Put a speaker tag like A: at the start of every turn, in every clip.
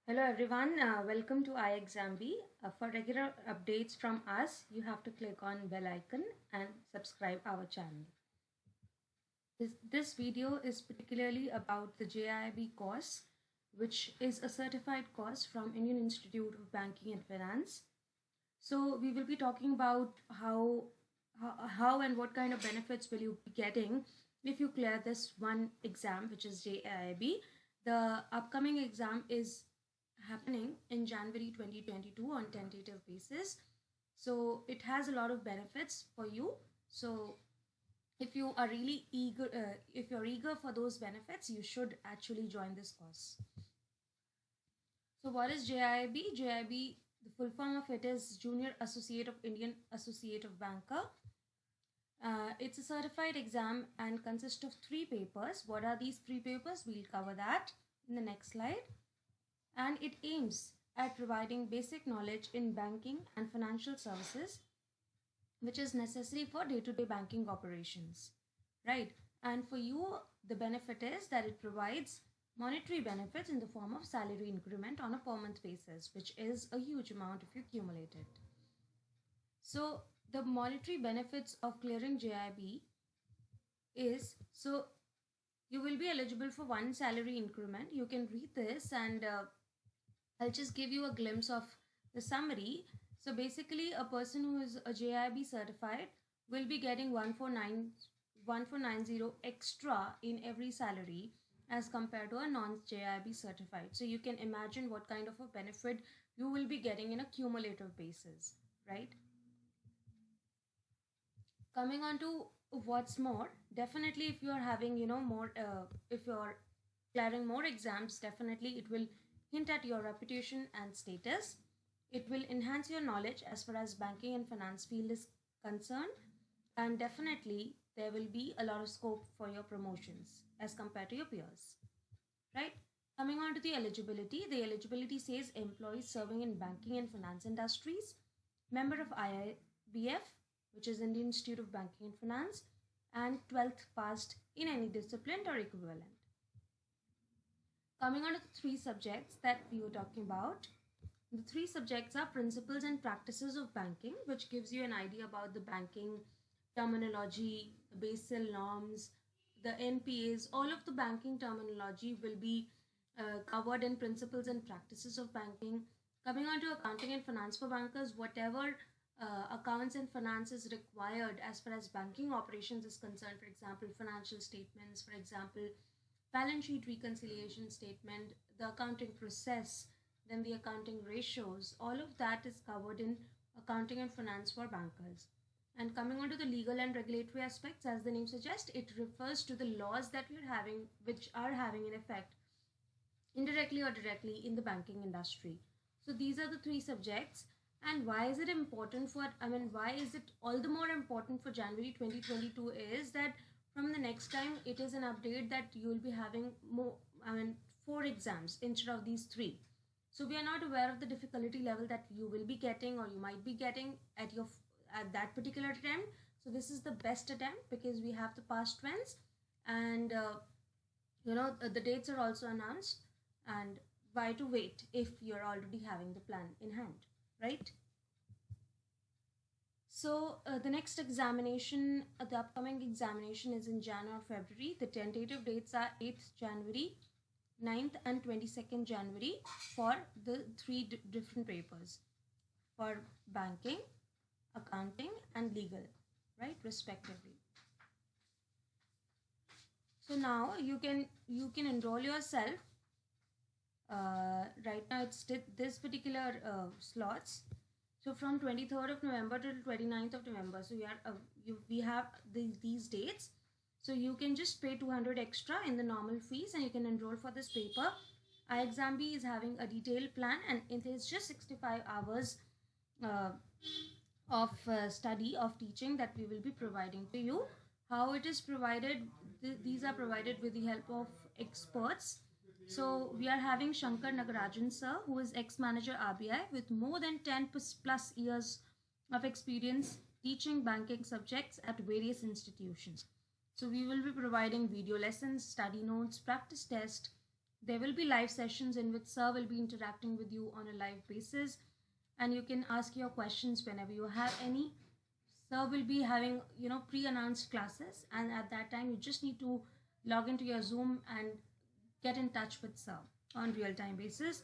A: Hello everyone, welcome to iExamB. For regular updates from us, you have to click on bell icon and subscribe our channel. This video is particularly about the JIB course, which is a certified course from Indian Institute of Banking and Finance. So we will be talking about how and what kind of benefits will you be getting if you clear this one exam, which is JIB. The upcoming exam is happening in January 2022 on tentative basis. So it has a lot of benefits for you. So if you are really eager, if you're eager for those benefits, you should actually join this course. So what is JIB? JIB, the full form of it is Junior Associate of Indian Associate of Banker. It's a certified exam and consists of 3 papers. What are these 3 papers? We'll cover that in the next slide. And it aims at providing basic knowledge in banking and financial services, which is necessary for day-to-day banking operations, right? And for you, the benefit is that it provides monetary benefits in the form of salary increment on a per month basis, which is a huge amount if you accumulate it. So the monetary benefits of clearing JIB is, so you will be eligible for one salary increment. You can read this and I'll just give you a glimpse of the summary. So basically, a person who is a JIB certified will be getting 1490 extra in every salary as compared to a non-JIB certified. So you can imagine what kind of a benefit you will be getting in a cumulative basis, right? Coming on to what's more, definitely if you are having, more, if you're clearing more exams, definitely it will hint at your reputation and status. It will enhance your knowledge as far as banking and finance field is concerned, and definitely there will be a lot of scope for your promotions as compared to your peers, right? Coming on to the eligibility says employees serving in banking and finance industries, member of IIBF, which is Indian Institute of Banking and Finance, and 12th passed in any discipline or equivalent. Coming on to the 3 subjects that we were talking about. The 3 subjects are principles and practices of banking, which gives you an idea about the banking terminology, the Basel norms, the NPAs. All of the banking terminology will be covered in principles and practices of banking. Coming on to accounting and finance for bankers, whatever accounts and finance is required as far as banking operations is concerned, for example, financial statements, for example, balance sheet reconciliation statement, the accounting process, then the accounting ratios, all of that is covered in accounting and finance for bankers. And coming on to the legal and regulatory aspects, as the name suggests, it refers to the laws that we're having, which are having an effect indirectly or directly in the banking industry. So these are the 3 subjects. And why is it important for, why is it all the more important for January 2022 is that from the next time it is an update that you will be having more, 4 exams instead of these 3. So we are not aware of the difficulty level that you will be getting or you might be getting at that particular attempt. So this is the best attempt because we have the past trends, and the dates are also announced, and why to wait if you're already having the plan in hand, right? So the next examination, the upcoming examination is in January or February. The tentative dates are 8th January, 9th and 22nd January for the 3 different papers for banking, accounting and legal, right, respectively. So now you can enroll yourself. Right now it's this particular slots. So from 23rd of November till 29th of November. So we have these dates. So you can just pay 200 extra in the normal fees and you can enroll for this paper. iExamB is having a detailed plan and it is just 65 hours of study, of teaching that we will be providing to you. How it is provided, these are provided with the help of experts. So we are having Shankar Nagarajan sir, who is ex-manager RBI with more than 10 plus years of experience teaching banking subjects at various institutions. So we will be providing video lessons, study notes, practice test, There will be live sessions in which sir will be interacting with you on a live basis, and you can ask your questions whenever you have any. Sir will be having, pre-announced classes, and at that time you just need to log into your Zoom and get in touch with sir on real-time basis.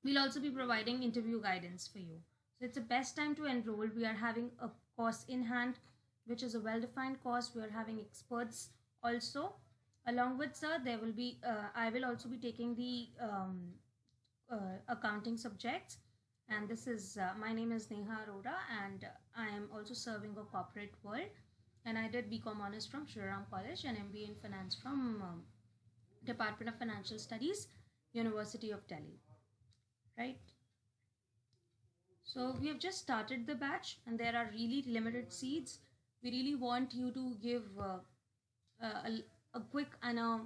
A: We'll also be providing interview guidance for you. So it's the best time to enroll. We are having a course in hand, which is a well-defined course. We are having experts also. Along with sir, there will be, I will also be taking the accounting subjects. And this is, my name is Neha Arora, and I am also serving a corporate world. And I did BCom Honors from Shri Ram College and MBA in Finance from Department of Financial Studies, University of Delhi. Right? So we have just started the batch, and there are really limited seats. We really want you to give a quick and a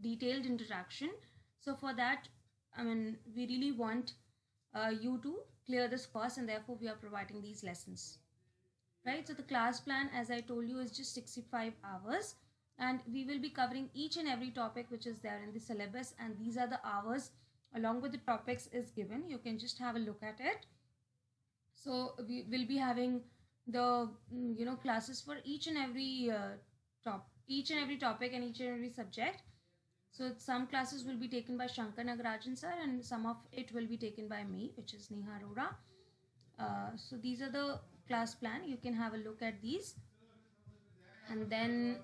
A: detailed interaction. So for that, we really want you to clear this course, and therefore we are providing these lessons. Right? So the class plan, as I told you, is just 65 hours, and we will be covering each and every topic which is there in the syllabus, and these are the hours along with the topics is given. You can just have a look at it. So we will be having the classes for each and every topic and each and every subject. So some classes will be taken by Shankar Nagarajan sir, and some of it will be taken by me, which is Neha Arora. So these are the class plan. You can have a look at these, and then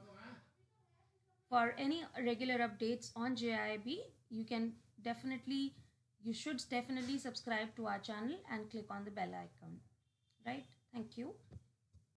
A: for any regular updates on JIIB, you should definitely subscribe to our channel and click on the bell icon. Right? Thank you.